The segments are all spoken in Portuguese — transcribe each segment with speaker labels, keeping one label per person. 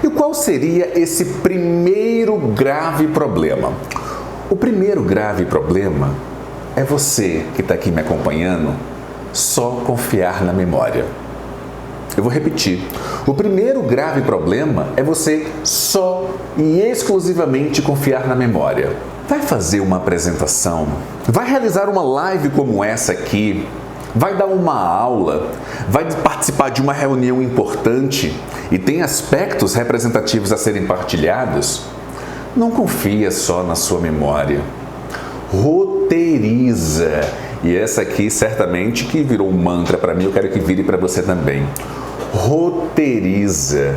Speaker 1: E qual seria esse primeiro grave problema? O primeiro grave problema é você que está aqui me acompanhando só confiar na memória. Eu vou repetir. O primeiro grave problema é você só e exclusivamente confiar na memória. Vai fazer uma apresentação, vai realizar uma live como essa aqui, vai dar uma aula, vai participar de uma reunião importante e tem aspectos representativos a serem partilhados? Não confia só na sua memória. Roteiriza. E essa aqui certamente que virou um mantra para mim, eu quero que vire para você também. Roteiriza.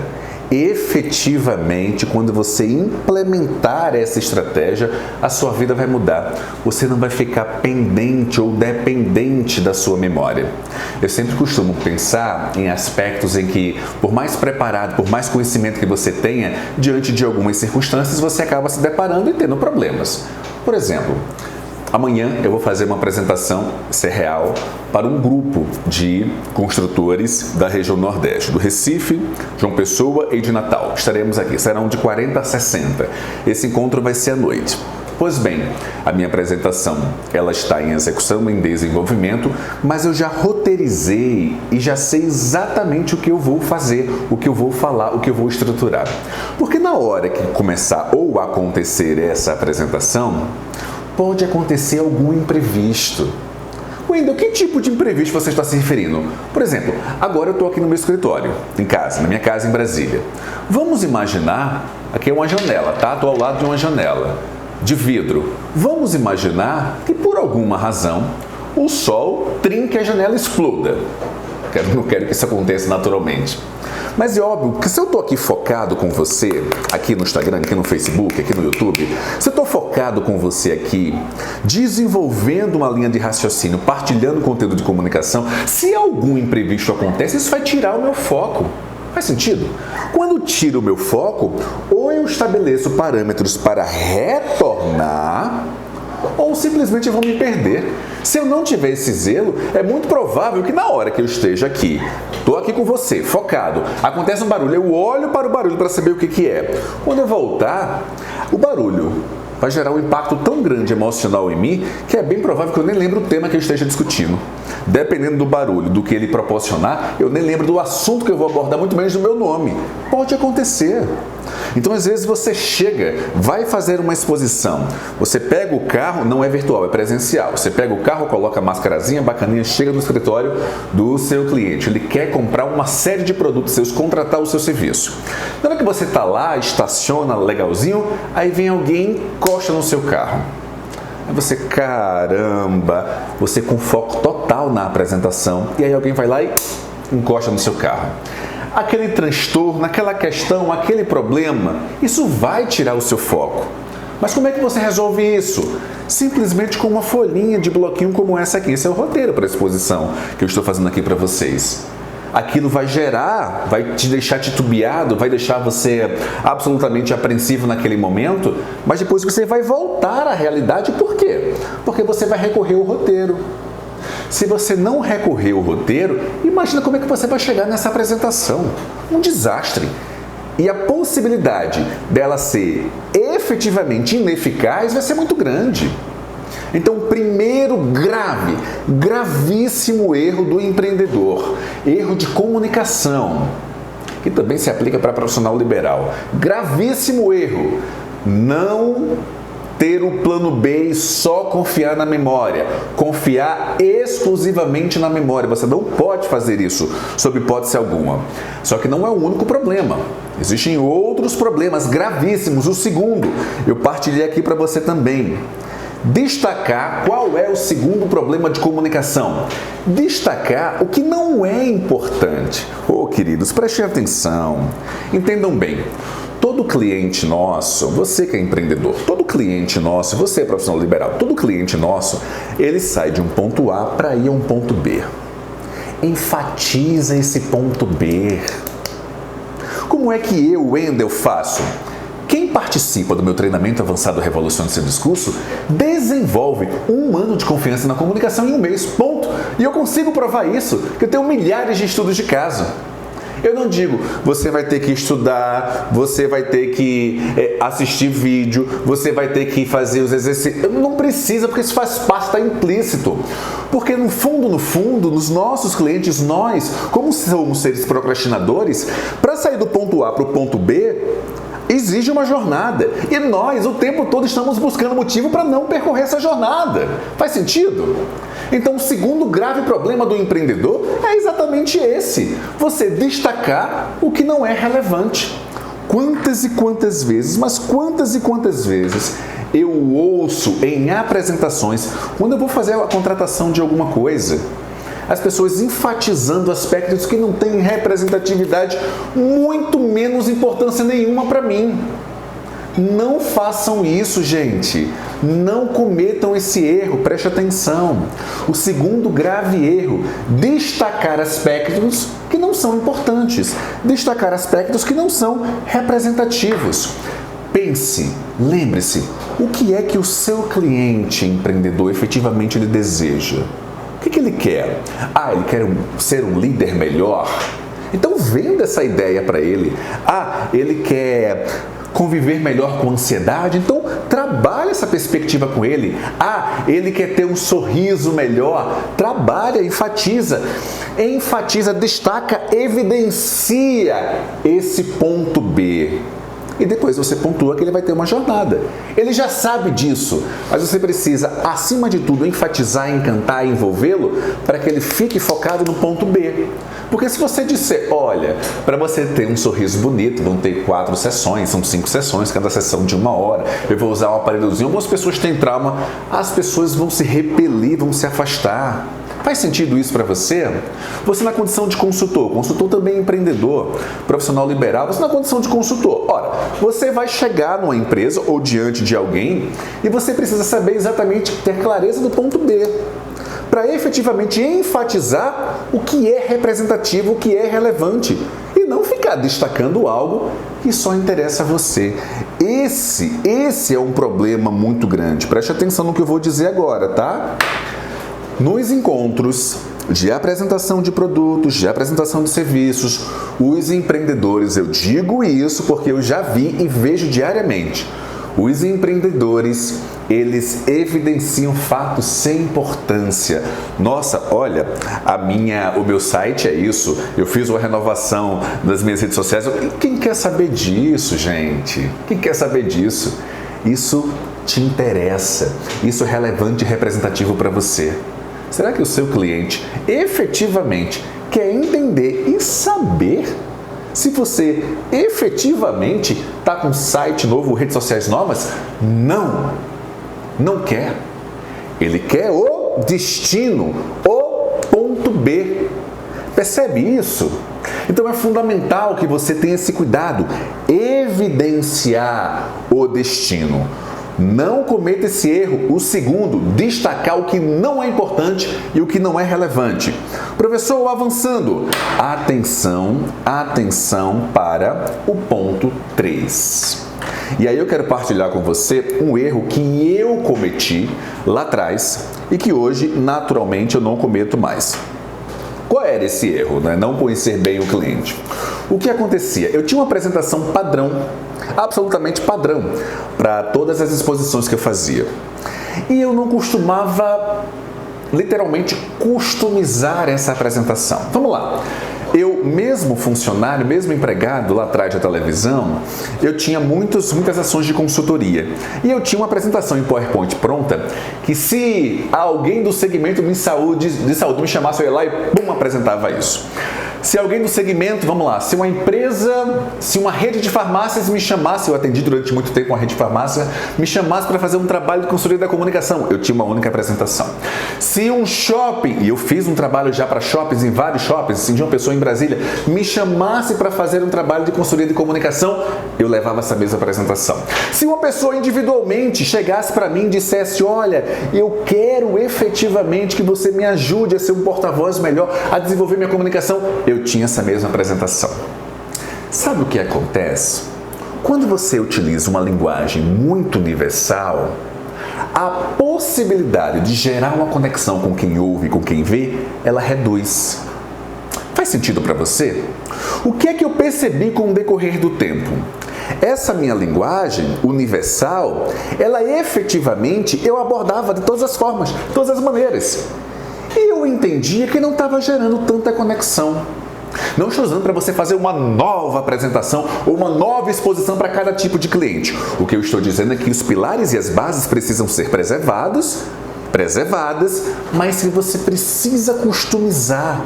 Speaker 1: Efetivamente, quando você implementar essa estratégia, a sua vida vai mudar. Você não vai ficar pendente ou dependente da sua memória. Eu sempre costumo pensar em aspectos em que, por mais preparado, por mais conhecimento que você tenha, diante de algumas circunstâncias, você acaba se deparando e tendo problemas. Por exemplo, amanhã eu vou fazer uma apresentação, isso é real, para um grupo de construtores da região Nordeste, do Recife, João Pessoa e de Natal. Estaremos aqui, serão de 40 a 60. Esse encontro vai ser à noite. Pois bem, a minha apresentação, ela está em execução, em desenvolvimento, mas eu já roteirizei e já sei exatamente o que eu vou fazer, o que eu vou falar, o que eu vou estruturar. Porque na hora que começar ou acontecer essa apresentação, pode acontecer algum imprevisto. Wendel, que tipo de imprevisto você está se referindo? Por exemplo, agora eu estou aqui no meu escritório, em casa, na minha casa em Brasília. Vamos imaginar, aqui é uma janela, tá? Estou ao lado de uma janela de vidro. Vamos imaginar que por alguma razão o sol trinque a janela e exploda. Não quero que isso aconteça naturalmente. Mas é óbvio que se eu estou aqui focado com você, aqui no Instagram, aqui no Facebook, aqui no YouTube, se eu estou focado com você aqui, desenvolvendo uma linha de raciocínio, partilhando conteúdo de comunicação, se algum imprevisto acontece, isso vai tirar o meu foco. Faz sentido? Quando tiro o meu foco, ou eu estabeleço parâmetros para retornar, ou simplesmente eu vou me perder. Se eu não tiver esse zelo, é muito provável que na hora que eu esteja aqui, estou aqui com você, focado, acontece um barulho, eu olho para o barulho para saber o que é. Quando eu voltar, o barulho vai gerar um impacto tão grande emocional em mim que é bem provável que eu nem lembre o tema que eu esteja discutindo. Dependendo do barulho, do que ele proporcionar, eu nem lembro do assunto que eu vou abordar, muito menos do meu nome. Pode acontecer. Então, às vezes, você chega, vai fazer uma exposição, você pega o carro, não é virtual, é presencial. Você pega o carro, coloca a máscarazinha bacaninha, chega no escritório do seu cliente. Ele quer comprar uma série de produtos seus, contratar o seu serviço. Na hora que você está lá, estaciona legalzinho, aí vem alguém e encosta no seu carro. Aí você, caramba, você com foco total na apresentação, e aí alguém vai lá e encosta no seu carro. Aquele transtorno, aquela questão, aquele problema, isso vai tirar o seu foco. Mas como é que você resolve isso? Simplesmente com uma folhinha de bloquinho como essa aqui. Esse é o roteiro para a exposição que eu estou fazendo aqui para vocês. Aquilo vai gerar, vai te deixar titubeado, vai deixar você absolutamente apreensivo naquele momento, mas depois você vai voltar à realidade. Por quê? Porque você vai recorrer ao roteiro. Se você não recorrer ao roteiro, imagina como é que você vai chegar nessa apresentação. Um desastre. E a possibilidade dela ser efetivamente ineficaz vai ser muito grande. Então, primeiro gravíssimo erro do empreendedor, erro de comunicação, que também se aplica para profissional liberal. Gravíssimo erro, não ter o plano B e só confiar na memória. Confiar exclusivamente na memória. Você não pode fazer isso, sob hipótese alguma. Só que não é o único problema. Existem outros problemas gravíssimos. O segundo, eu partilhei aqui para você também. Destacar qual é o segundo problema de comunicação. Destacar o que não é importante. Queridos, prestem atenção. Entendam bem. Todo cliente nosso, você que é empreendedor, todo cliente nosso, você é profissional liberal, todo cliente nosso, ele sai de um ponto A para ir a um ponto B. Enfatiza esse ponto B. Como é que eu, Wendel, faço? Quem participa do meu treinamento avançado Revolução do Seu Discurso desenvolve 1 ano de confiança na comunicação em 1 mês, ponto. E eu consigo provar isso, que eu tenho milhares de estudos de caso. Eu não digo, você vai ter que estudar, você vai ter que assistir vídeo, você vai ter que fazer os exercícios. Não precisa, porque isso faz parte, está implícito. Porque no fundo, nos nossos clientes, nós, como somos seres procrastinadores, para sair do ponto A para o ponto B, exige uma jornada. E nós, o tempo todo, estamos buscando motivo para não percorrer essa jornada. Faz sentido? Então, o segundo grave problema do empreendedor é exatamente esse: você destacar o que não é relevante. Quantas e quantas vezes, mas quantas e quantas vezes eu ouço em apresentações, quando eu vou fazer a contratação de alguma coisa, as pessoas enfatizando aspectos que não têm representatividade, muito menos importância nenhuma para mim. Não façam isso, gente. Não cometam esse erro, preste atenção. O segundo grave erro: destacar aspectos que não são importantes, destacar aspectos que não são representativos. Pense, lembre-se, o que é que o seu cliente empreendedor efetivamente ele deseja? O que ele quer? Ele quer ser um líder melhor? Então venda essa ideia para ele. Ele quer conviver melhor com ansiedade? Então trabalhe essa perspectiva com ele. Ele quer ter um sorriso melhor? Trabalha, enfatiza, destaca, evidencia esse ponto B. E depois você pontua que ele vai ter uma jornada. Ele já sabe disso, mas você precisa, acima de tudo, enfatizar, encantar e envolvê-lo para que ele fique focado no ponto B. Porque se você disser, olha, para você ter um sorriso bonito, vão ter 4 sessões, são 5 sessões, cada sessão de 1 hora, eu vou usar um aparelhozinho, algumas pessoas têm trauma, as pessoas vão se repelir, vão se afastar. Faz sentido isso para você? Você na condição de consultor também é empreendedor, profissional liberal, você na condição de consultor. Ora, você vai chegar numa empresa ou diante de alguém e você precisa saber exatamente, ter clareza do ponto B, para efetivamente enfatizar o que é representativo, o que é relevante, e não ficar destacando algo que só interessa a você. Esse é um problema muito grande. Preste atenção no que eu vou dizer agora, tá? Nos encontros de apresentação de produtos, de apresentação de serviços, os empreendedores, eu digo isso porque eu já vi e vejo diariamente, os empreendedores, eles evidenciam fatos sem importância. Nossa, olha, o meu site é isso, eu fiz uma renovação das minhas redes sociais. Quem quer saber disso, gente? Quem quer saber disso? Isso te interessa, isso é relevante e representativo para você. Será que o seu cliente efetivamente quer entender e saber se você efetivamente está com um site novo, redes sociais novas? Não quer. Ele quer o destino, o ponto B. Percebe isso? Então é fundamental que você tenha esse cuidado, evidenciar o destino. Não cometa esse erro. O segundo, destacar o que não é importante e o que não é relevante. Professor, avançando. Atenção para o ponto 3. E aí eu quero partilhar com você um erro que eu cometi lá atrás e que hoje, naturalmente, eu não cometo mais. Qual era esse erro, né? Não conhecer bem o cliente. O que acontecia? Eu tinha uma apresentação padrão, absolutamente padrão, para todas as exposições que eu fazia. E eu não costumava, literalmente, customizar essa apresentação. Vamos lá. Eu, mesmo funcionário, mesmo empregado lá atrás da televisão, eu tinha muitas ações de consultoria. E eu tinha uma apresentação em PowerPoint pronta, que se alguém do segmento de saúde me chamasse, eu ia lá e pum, apresentava isso. Se alguém do segmento, vamos lá, se uma empresa, se uma rede de farmácias me chamasse, eu atendi durante muito tempo uma rede de farmácia, me chamasse para fazer um trabalho de consultoria da comunicação, eu tinha uma única apresentação. Se um shopping, e eu fiz um trabalho já para shoppings, em vários shoppings, assim, de uma pessoa em Brasília, me chamasse para fazer um trabalho de consultoria de comunicação, eu levava essa mesma apresentação. Se uma pessoa individualmente chegasse para mim e dissesse, olha, eu quero efetivamente que você me ajude a ser um porta-voz melhor, a desenvolver minha comunicação, eu tinha essa mesma apresentação. Sabe o que acontece? Quando você utiliza uma linguagem muito universal, a possibilidade de gerar uma conexão com quem ouve e com quem vê, ela reduz. Faz sentido para você? O que é que eu percebi com o decorrer do tempo? Essa minha linguagem universal, ela efetivamente eu abordava de todas as formas, de todas as maneiras. E eu entendia que não estava gerando tanta conexão. Não estou usando para você fazer uma nova apresentação ou uma nova exposição para cada tipo de cliente. O que eu estou dizendo é que os pilares e as bases precisam ser preservadas, mas que você precisa customizar.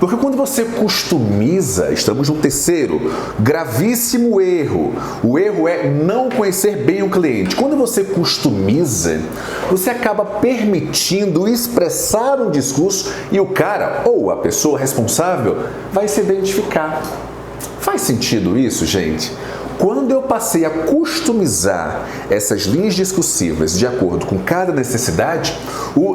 Speaker 1: Porque quando você customiza, estamos no terceiro, gravíssimo erro. O erro é não conhecer bem o cliente. Quando você customiza, você acaba permitindo expressar um discurso e o cara ou a pessoa responsável vai se identificar. Faz sentido isso, gente? Quando eu passei a customizar essas linhas discursivas de acordo com cada necessidade,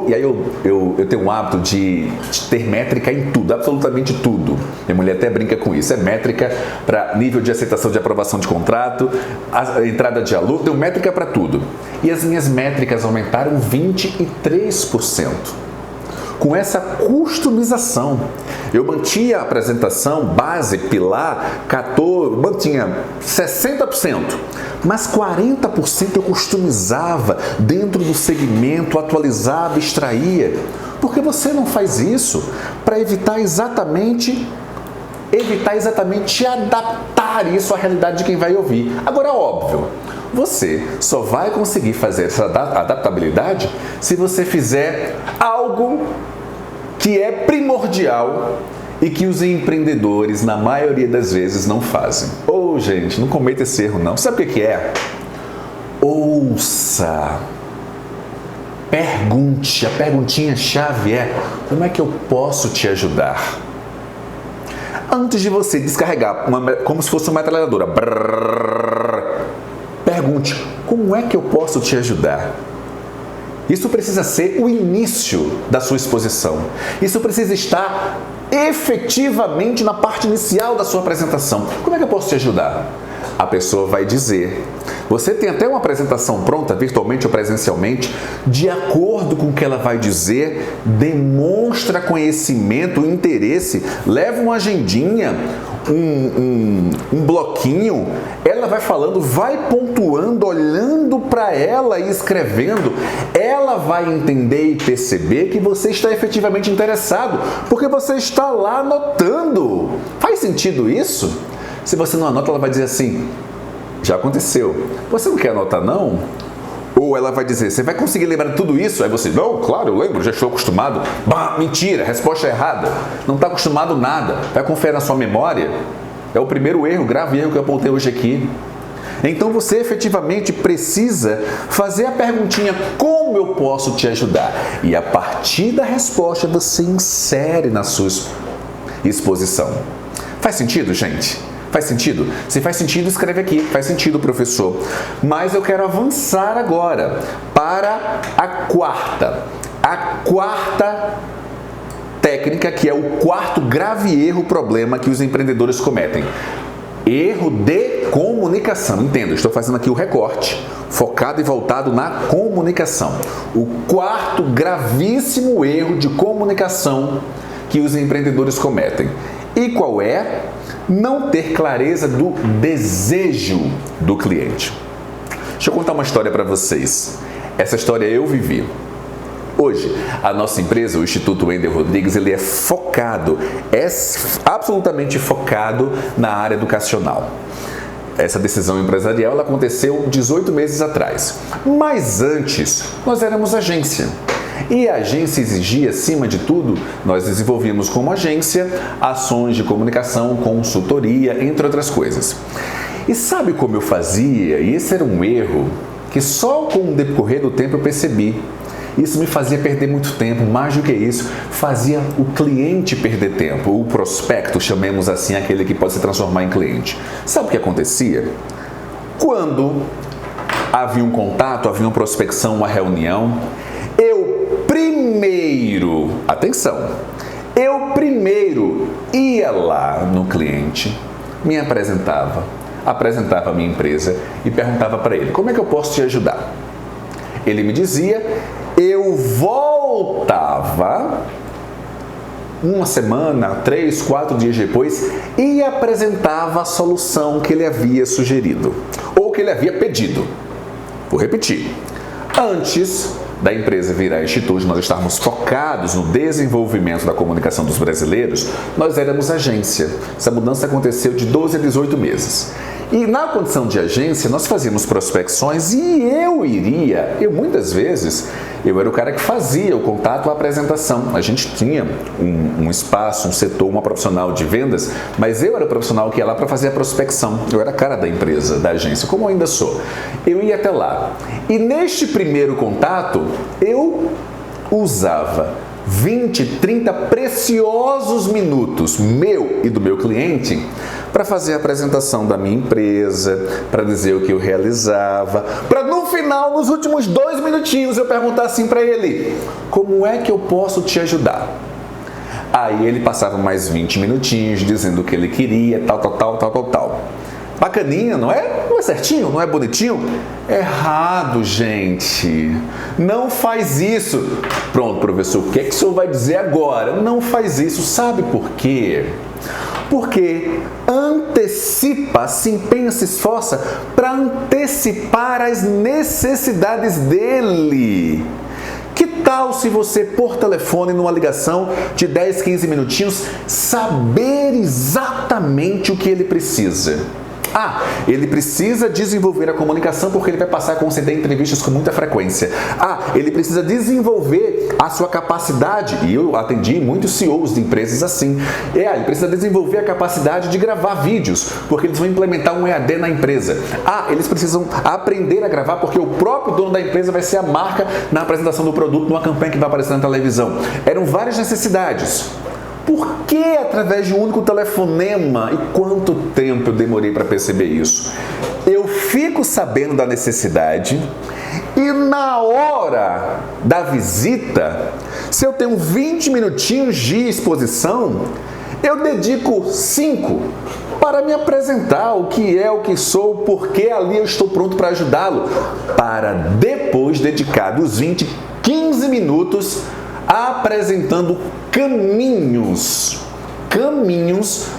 Speaker 1: e aí eu tenho um hábito de ter métrica em tudo, absolutamente tudo. Minha mulher até brinca com isso, é métrica para nível de aceitação de aprovação de contrato, a entrada de aluno, tenho métrica para tudo. E as minhas métricas aumentaram 23%. Com essa customização, eu mantinha a apresentação base, pilar, 14, mantinha 60%, mas 40% eu customizava dentro do segmento, atualizava, extraía. Por que você não faz isso? Para evitar exatamente adaptar isso à realidade de quem vai ouvir. Agora, óbvio, você só vai conseguir fazer essa adaptabilidade se você fizer algo que é primordial e que os empreendedores, na maioria das vezes, não fazem. Gente, não cometa esse erro não. Sabe o que é? Ouça. Pergunte. A perguntinha-chave é: como é que eu posso te ajudar? Antes de você descarregar, como se fosse uma metralhadora, pergunte: como é que eu posso te ajudar? Isso precisa ser o início da sua exposição. Isso precisa estar efetivamente na parte inicial da sua apresentação. Como é que eu posso te ajudar? A pessoa vai dizer. Você tem até uma apresentação pronta, virtualmente ou presencialmente, de acordo com o que ela vai dizer, demonstra conhecimento, interesse, leva uma agendinha, um bloquinho, ela vai falando, vai pontuando, olhando para ela e escrevendo, ela vai entender e perceber que você está efetivamente interessado, porque você está lá anotando. Faz sentido isso? Se você não anota, ela vai dizer assim: já aconteceu. Você não quer anotar, não? Ou ela vai dizer: você vai conseguir lembrar de tudo isso? Aí você: não, claro, eu lembro, já estou acostumado. Bah, mentira, resposta errada. Não está acostumado nada. Vai conferir na sua memória. É o primeiro erro, grave erro que eu apontei hoje aqui. Então você efetivamente precisa fazer a perguntinha: como eu posso te ajudar? E a partir da resposta você insere na sua exposição. Faz sentido, gente? Faz sentido? Se faz sentido, escreve aqui. Faz sentido, professor. Mas eu quero avançar agora para a quarta. A quarta técnica, que é o quarto grave erro, problema que os empreendedores cometem. Erro de comunicação. Entenda, estou fazendo aqui o recorte, focado e voltado na comunicação. O quarto gravíssimo erro de comunicação que os empreendedores cometem. E qual é? Não ter clareza do desejo do cliente. Deixa eu contar uma história para vocês. Essa história eu vivi. Hoje, a nossa empresa, o Instituto Wendel Rodrigues, ele é focado, absolutamente focado na área educacional. Essa decisão empresarial ela aconteceu 18 meses atrás. Mas antes, nós éramos agência. E a agência exigia, acima de tudo, nós desenvolvíamos como agência ações de comunicação, consultoria, entre outras coisas. E sabe como eu fazia? E esse era um erro que só com o decorrer do tempo eu percebi. Isso me fazia perder muito tempo, mais do que isso, fazia o cliente perder tempo, o prospecto, chamemos assim, aquele que pode se transformar em cliente. Sabe o que acontecia? Quando havia um contato, havia uma prospecção, uma reunião, eu primeiro ia lá no cliente, me apresentava a minha empresa e perguntava para ele: como é que eu posso te ajudar? Ele me dizia, eu voltava uma semana, 3, 4 dias depois, e apresentava a solução que ele havia sugerido, ou que ele havia pedido. Vou repetir. Antes da empresa virar instituto, nós estávamos focados no desenvolvimento da comunicação dos brasileiros, nós éramos agência. Essa mudança aconteceu de 12 a 18 meses. E na condição de agência, nós fazíamos prospecções e muitas vezes, eu era o cara que fazia o contato, a apresentação. A gente tinha um espaço, um setor, uma profissional de vendas, mas eu era o profissional que ia lá para fazer a prospecção. Eu era a cara da empresa, da agência, como eu ainda sou. Eu ia até lá. E neste primeiro contato, eu usava 20, 30 preciosos minutos meu e do meu cliente para fazer a apresentação da minha empresa, para dizer o que eu realizava, para no final, nos últimos 2 minutinhos, eu perguntar assim para ele: como é que eu posso te ajudar? Aí ele passava mais 20 minutinhos dizendo o que ele queria, tal. Bacaninha, não é? Não é certinho? Não é bonitinho? Errado, gente. Não faz isso. Pronto, professor, o que é que o senhor vai dizer agora? Não faz isso. Sabe por quê? Porque antecipa, se empenha, se esforça para antecipar as necessidades dele. Que tal se você, por telefone, numa ligação de 10, 15 minutinhos, saber exatamente o que ele precisa? Ele precisa desenvolver a comunicação porque ele vai passar a conceder entrevistas com muita frequência. Ele precisa desenvolver a sua capacidade, e eu atendi muitos CEOs de empresas assim. Ele precisa desenvolver a capacidade de gravar vídeos, porque eles vão implementar um EAD na empresa. Eles precisam aprender a gravar porque o próprio dono da empresa vai ser a marca na apresentação do produto numa campanha que vai aparecer na televisão. Eram várias necessidades. Por que através de um único telefonema? E quanto tempo eu demorei para perceber isso? Eu fico sabendo da necessidade e na hora da visita, se eu tenho 20 minutinhos de exposição, eu dedico 5 para me apresentar o que é, o que sou, porque ali eu estou pronto para ajudá-lo, para depois dedicar dos 20, 15 minutos apresentando caminhos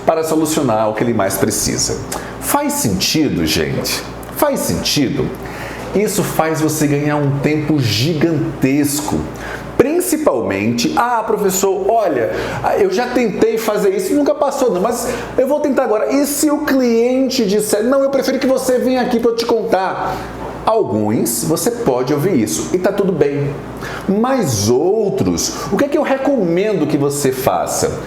Speaker 1: para solucionar o que ele mais precisa. Faz sentido, gente? Faz sentido? Isso faz você ganhar um tempo gigantesco. Principalmente, professor, olha, eu já tentei fazer isso e nunca passou não, mas eu vou tentar agora. E se o cliente disser, não, eu prefiro que você venha aqui para eu te contar? Alguns, você pode ouvir isso e está tudo bem. Mas outros, o que é que eu recomendo que você faça?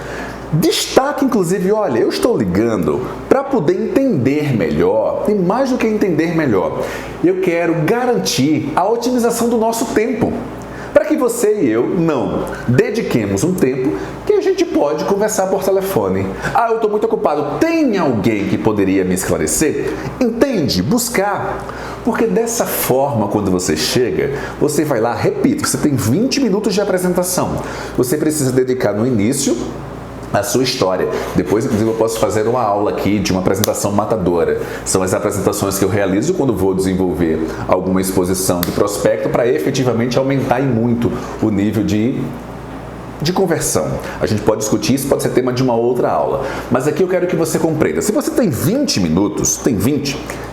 Speaker 1: Destaque, inclusive, olha, eu estou ligando para poder entender melhor, e mais do que entender melhor, eu quero garantir a otimização do nosso tempo. Para que você e eu não dediquemos um tempo que a gente pode conversar por telefone. Eu estou muito ocupado. Tem alguém que poderia me esclarecer? Entende? Buscar. Porque dessa forma, quando você chega, você vai lá, repito, você tem 20 minutos de apresentação. Você precisa dedicar no início a sua história. Depois, inclusive, eu posso fazer uma aula aqui de uma apresentação matadora. São as apresentações que eu realizo quando vou desenvolver alguma exposição de prospecto para efetivamente aumentar e muito o nível de conversão. A gente pode discutir isso, pode ser tema de uma outra aula. Mas aqui eu quero que você compreenda. Se você tem 20 minutos,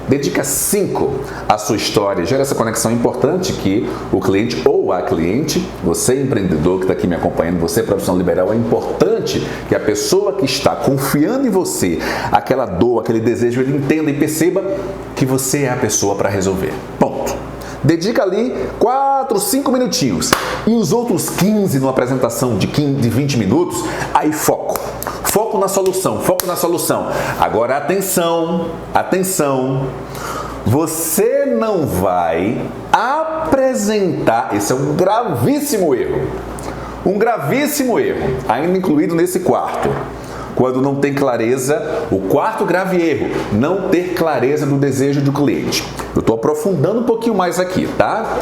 Speaker 1: dedica 5 à sua história. Gera essa conexão importante que o cliente ou a cliente, você empreendedor que está aqui me acompanhando, você profissional liberal, é importante que a pessoa que está confiando em você, aquela dor, aquele desejo, ele entenda e perceba que você é a pessoa para resolver. Ponto. Dedica ali 4, 5 minutinhos. E os outros 15 numa apresentação de 20 minutos, aí foco. Foco na solução, foco na solução. Agora atenção, você não vai apresentar, esse é um gravíssimo erro, ainda incluído nesse quarto. Quando não tem clareza, o quarto grave erro, não ter clareza do desejo do cliente. Eu estou aprofundando um pouquinho mais aqui, tá?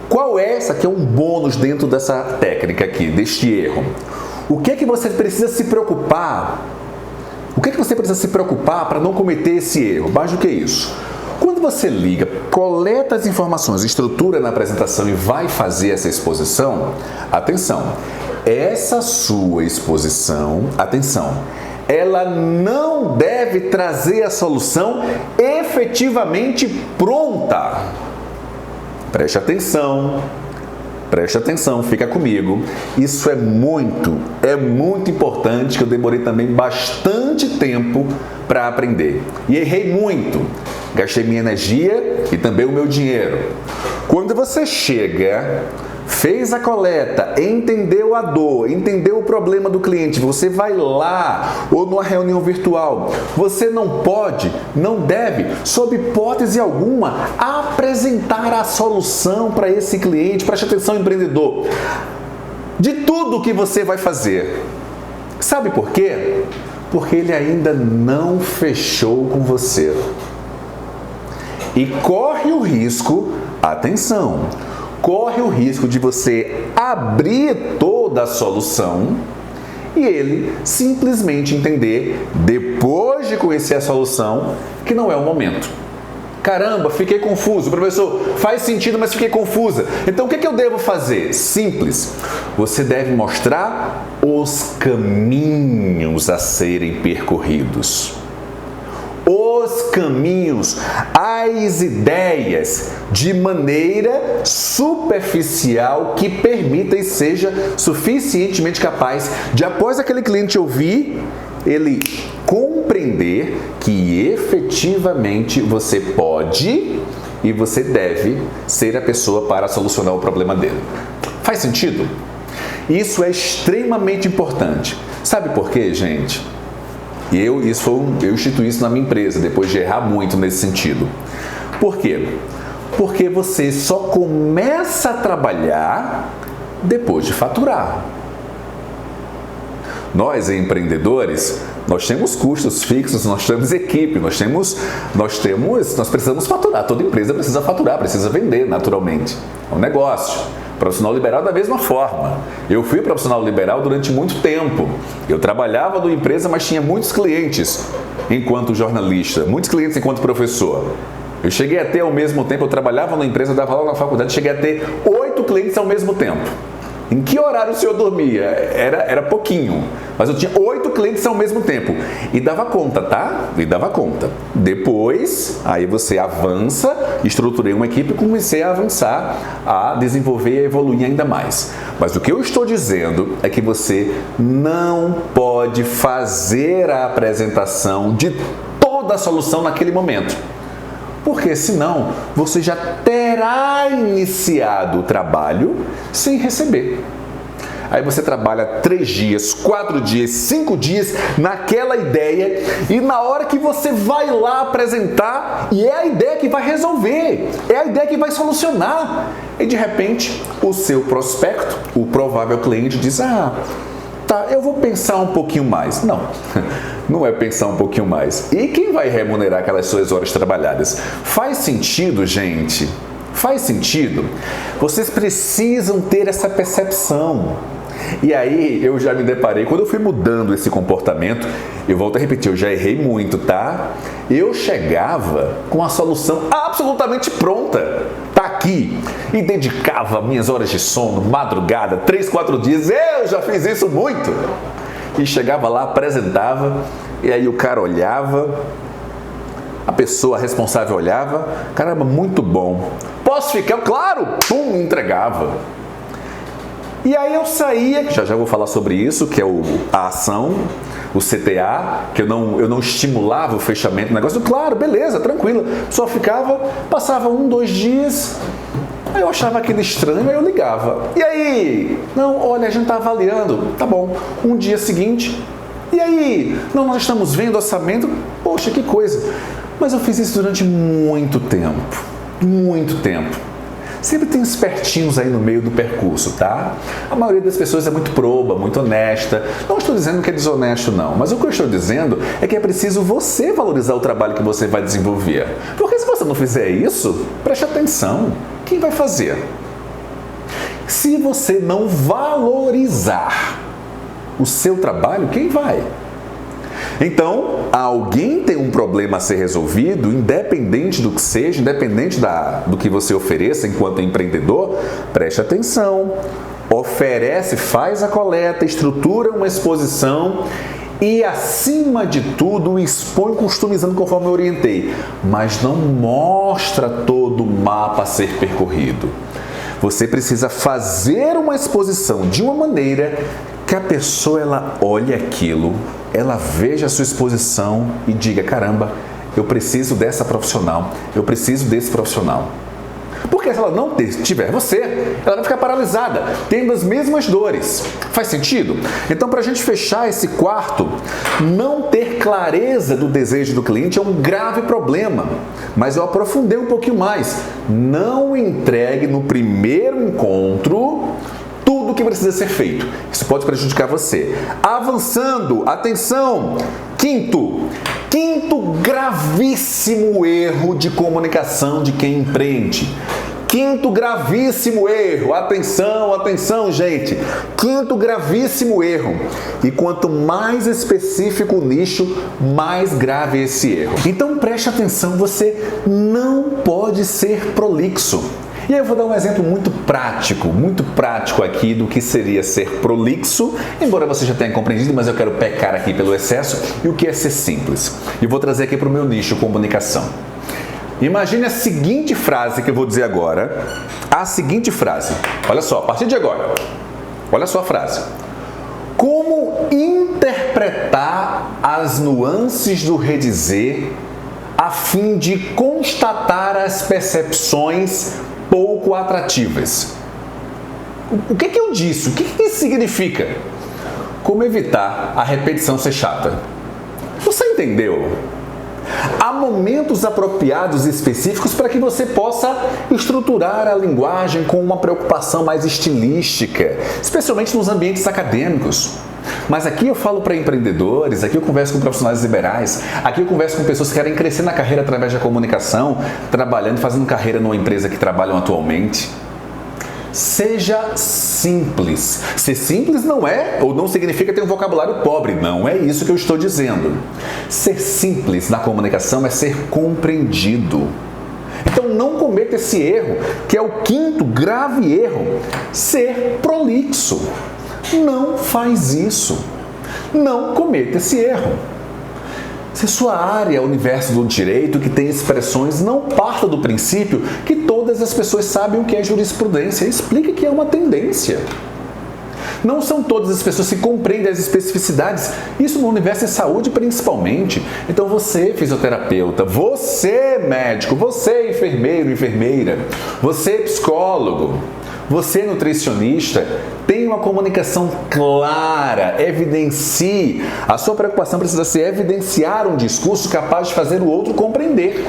Speaker 1: Qual é? Essa aqui é um bônus dentro dessa técnica aqui, deste erro. O que é que você precisa se preocupar? O que é que você precisa se preocupar para não cometer esse erro? Mais do que isso. Quando você liga, coleta as informações, estrutura na apresentação e vai fazer essa exposição, atenção, essa sua exposição, atenção, ela não deve trazer a solução efetivamente pronta. Preste atenção, fica comigo. Isso é muito importante, que eu demorei também bastante tempo para aprender. E errei muito. Gastei minha energia e também o meu dinheiro. Quando você chega, fez a coleta, entendeu a dor, entendeu o problema do cliente, você vai lá ou numa reunião virtual, você não pode, não deve, sob hipótese alguma, apresentar a solução para esse cliente. Preste atenção, empreendedor, de tudo que você vai fazer. Sabe por quê? Porque ele ainda não fechou com você. E corre o risco, atenção, corre o risco de você abrir toda a solução e ele simplesmente entender, depois de conhecer a solução, que não é o momento. Caramba, fiquei confuso. Professor, faz sentido, mas fiquei confusa. Então, o que eu devo fazer? Simples. Você deve mostrar os caminhos a serem percorridos. Os caminhos, as ideias, de maneira superficial, que permita e seja suficientemente capaz de, após aquele cliente ouvir, ele compreender que efetivamente você pode e você deve ser a pessoa para solucionar o problema dele. Faz sentido? Isso é extremamente importante. Sabe por quê, gente? Eu instituí isso na minha empresa, depois de errar muito nesse sentido. Por quê? Porque você só começa a trabalhar depois de faturar. Nós, empreendedores, nós temos custos fixos, nós temos equipe, nós precisamos faturar. Toda empresa precisa faturar, precisa vender naturalmente. É um negócio. Profissional liberal da mesma forma. Eu fui profissional liberal durante muito tempo. Eu trabalhava numa empresa, mas tinha muitos clientes enquanto jornalista, muitos clientes enquanto professor. Eu cheguei a ter ao mesmo tempo, eu trabalhava numa empresa, dava aula na faculdade, cheguei a ter 8 clientes ao mesmo tempo. Em que horário o senhor dormia? Era pouquinho, mas eu tinha 8 clientes ao mesmo tempo. E dava conta, tá? E dava conta. Depois, aí você avança, estruturei uma equipe e comecei a avançar, a desenvolver e a evoluir ainda mais. Mas o que eu estou dizendo é que você não pode fazer a apresentação de toda a solução naquele momento. Porque senão você já terá iniciado o trabalho sem receber. Aí você trabalha 3 dias, 4 dias, 5 dias naquela ideia e na hora que você vai lá apresentar, e é a ideia que vai resolver, é a ideia que vai solucionar. E de repente o seu prospecto, o provável cliente diz: tá, eu vou pensar um pouquinho mais. Não, não é pensar um pouquinho mais. E quem vai remunerar aquelas suas horas trabalhadas? Faz sentido, gente? Faz sentido? Vocês precisam ter essa percepção. E aí eu já me deparei, quando eu fui mudando esse comportamento, eu volto a repetir, eu já errei muito, tá? Eu chegava com a solução absolutamente pronta, tá aqui, e dedicava minhas horas de sono, madrugada, 3, 4 dias, eu já fiz isso muito. E chegava lá, apresentava, e aí o cara olhava, a pessoa responsável olhava, caramba, muito bom. Posso ficar? Claro! Pum, entregava. E aí eu saía, já vou falar sobre isso, que é a ação, o CTA, que eu não estimulava o fechamento do negócio. Claro, beleza, tranquilo. Só ficava, passava 1, 2 dias, aí eu achava aquilo estranho, aí eu ligava. E aí? Não, olha, a gente está avaliando. Tá bom. Um dia seguinte, e aí? Não, nós estamos vendo orçamento. Poxa, que coisa. Mas eu fiz isso durante muito tempo. Muito tempo. Sempre tem espertinhos aí no meio do percurso, tá? A maioria das pessoas é muito proba, muito honesta. Não estou dizendo que é desonesto, não. Mas o que eu estou dizendo é que é preciso você valorizar o trabalho que você vai desenvolver. Porque se você não fizer isso, preste atenção. Quem vai fazer? Se você não valorizar o seu trabalho, quem vai? Então, alguém tem um problema a ser resolvido, independente do que seja, independente do que você ofereça enquanto empreendedor, preste atenção. oferece, faz a coleta, estrutura uma exposição e, acima de tudo, expõe customizando conforme eu orientei, mas não mostra todo o mapa a ser percorrido. Você precisa fazer uma exposição de uma maneira que a pessoa ela olhe aquilo, ela veja a sua exposição e diga, caramba, eu preciso dessa profissional, eu preciso desse profissional. Porque se ela não tiver você, ela vai ficar paralisada, tendo as mesmas dores. Faz sentido? Então, para a gente fechar esse quarto, não ter clareza do desejo do cliente é um grave problema. Mas eu aprofundei um pouquinho mais. Não entregue no primeiro encontro tudo o que precisa ser feito. Isso pode prejudicar você. Avançando, atenção! Quinto gravíssimo erro de comunicação de quem empreende. Quinto gravíssimo erro. Atenção, atenção, gente. Quinto gravíssimo erro. E quanto mais específico o nicho, mais grave esse erro. Então preste atenção, você não pode ser prolixo. E aí eu vou dar um exemplo muito prático aqui do que seria ser prolixo, embora você já tenha compreendido, mas eu quero pecar aqui pelo excesso, e o que é ser simples. E vou trazer aqui para o meu nicho, comunicação. Imagine a seguinte frase que eu vou dizer agora, a seguinte frase. Olha só, a partir de agora, olha só a frase. Como interpretar as nuances do redizer a fim de constatar as percepções pouco atrativas? O que eu disse? O que isso significa? Como evitar a repetição ser chata? Você entendeu? Há momentos apropriados e específicos para que você possa estruturar a linguagem com uma preocupação mais estilística, especialmente nos ambientes acadêmicos. Mas aqui eu falo para empreendedores, aqui eu converso com profissionais liberais, aqui eu converso com pessoas que querem crescer na carreira através da comunicação, trabalhando, fazendo carreira numa empresa que trabalham atualmente. Seja simples. Ser simples não é, ou não significa ter um vocabulário pobre, não é isso que eu estou dizendo. Ser simples na comunicação é ser compreendido. Então não cometa esse erro, que é o quinto grave erro, ser prolixo. Não faz isso. Não cometa esse erro. Se sua área é o universo do direito que tem expressões, não parta do princípio que todas as pessoas sabem o que é jurisprudência. Explique que é uma tendência. Não são todas as pessoas que compreendem as especificidades. Isso no universo de saúde principalmente. Então você, fisioterapeuta, você, médico, você, enfermeiro, enfermeira, você, psicólogo, você, nutricionista, tem uma comunicação clara, evidencie. A sua preocupação precisa ser evidenciar um discurso capaz de fazer o outro compreender.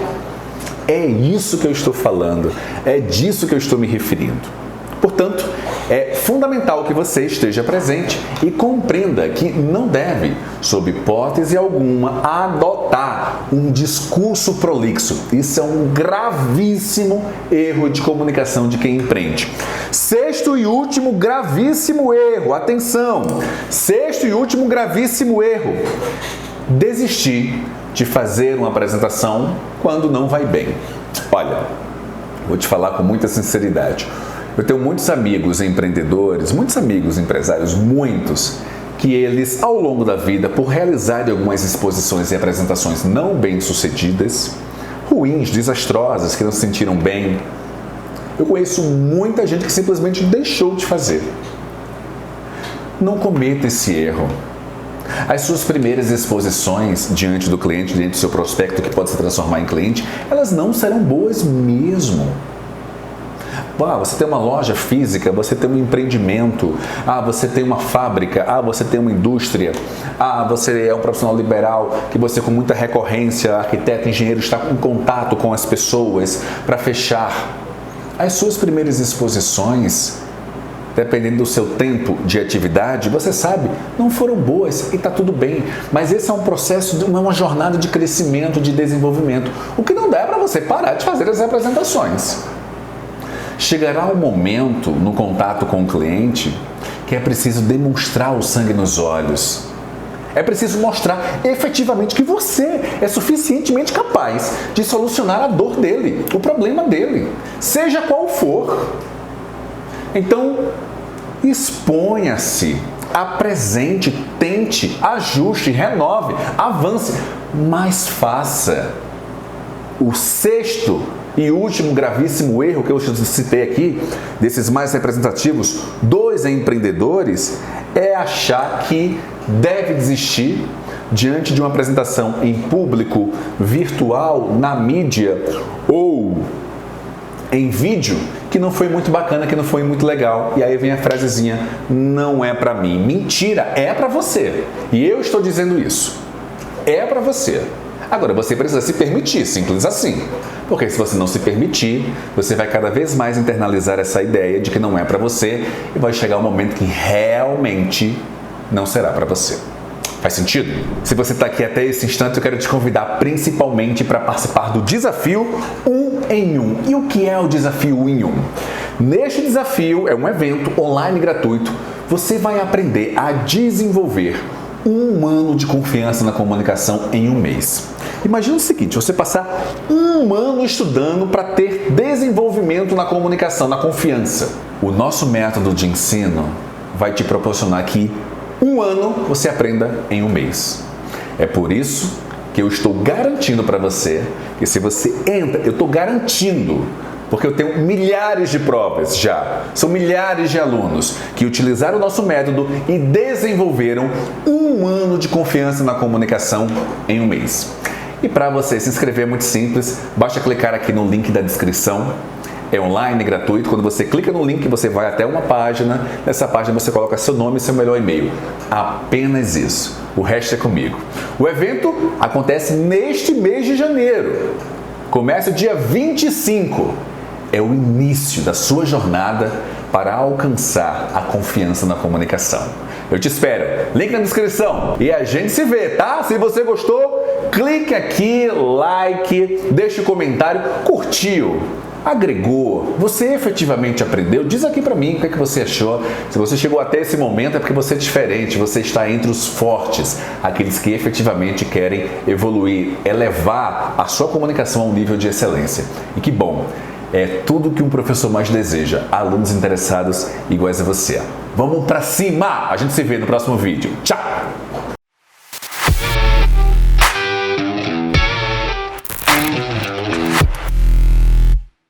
Speaker 1: É isso que eu estou falando, é disso que eu estou me referindo. Portanto, é fundamental que você esteja presente e compreenda que não deve, sob hipótese alguma, adotar um discurso prolixo. Isso é um gravíssimo erro de comunicação de quem empreende. Sexto e último gravíssimo erro, atenção! Sexto e último gravíssimo erro, desistir de fazer uma apresentação quando não vai bem. Olha, vou te falar com muita sinceridade. Eu tenho muitos amigos empreendedores, muitos amigos empresários, muitos, que eles, ao longo da vida, por realizarem algumas exposições e apresentações não bem-sucedidas, ruins, desastrosas, que não se sentiram bem, eu conheço muita gente que simplesmente deixou de fazer. Não cometa esse erro. As suas primeiras exposições diante do cliente, diante do seu prospecto, que pode se transformar em cliente, elas não serão boas mesmo. Você tem uma loja física, você tem um empreendimento, você tem uma fábrica, você tem uma indústria, você é um profissional liberal, que você com muita recorrência, arquiteto, engenheiro, está em contato com as pessoas para fechar. As suas primeiras exposições, dependendo do seu tempo de atividade, você sabe, não foram boas e está tudo bem. Mas esse é um processo, uma jornada de crescimento, de desenvolvimento. O que não dá é para você parar de fazer as apresentações. Chegará um momento no contato com o cliente que é preciso demonstrar o sangue nos olhos. É preciso mostrar efetivamente que você é suficientemente capaz de solucionar a dor dele, o problema dele, seja qual for. Então, Exponha-se, apresente, tente, ajuste, renove, avance, mas faça. O sexto e último gravíssimo erro que eu citei aqui, desses mais representativos dos empreendedores, é achar que deve desistir diante de uma apresentação em público, virtual, na mídia ou em vídeo que não foi muito bacana, que não foi muito legal. E aí vem a frasezinha, não é pra mim. Mentira, é pra você. E eu estou dizendo isso. É pra você. Agora, você precisa se permitir, simples assim. Porque se você não se permitir, você vai cada vez mais internalizar essa ideia de que não é pra você e vai chegar um momento que realmente não será pra você. Faz sentido? Se você está aqui até esse instante, eu quero te convidar principalmente para participar do desafio 1 em 1. E o que é o desafio 1 em 1? Neste desafio, é um evento online gratuito, você vai aprender a desenvolver 1 ano de confiança na comunicação em 1 mês. Imagina o seguinte, você passar 1 ano estudando para ter desenvolvimento na comunicação, na confiança. O nosso método de ensino vai te proporcionar que 1 ano você aprenda em 1 mês. É por isso que eu estou garantindo para você que se você entra, eu estou garantindo, porque eu tenho milhares de provas já, são milhares de alunos que utilizaram o nosso método e desenvolveram 1 ano de confiança na comunicação em 1 mês. E para você se inscrever é muito simples, basta clicar aqui no link da descrição. É online, gratuito. Quando você clica no link, você vai até uma página. Nessa página você coloca seu nome e seu melhor e-mail. Apenas isso. O resto é comigo. O evento acontece neste mês de janeiro. Começa dia 25. É o início da sua jornada para alcançar a confiança na comunicação. Eu te espero. Link na descrição. E a gente se vê, tá? Se você gostou, clique aqui, like, deixe um comentário, curtiu. Agregou, você efetivamente aprendeu? Diz aqui pra mim o que é que você achou. Se você chegou até esse momento é porque você é diferente, você está entre os fortes, aqueles que efetivamente querem evoluir, elevar a sua comunicação a um nível de excelência. E que bom, é tudo que um professor mais deseja, alunos interessados iguais a você. Vamos pra cima! A gente se vê no próximo vídeo. Tchau!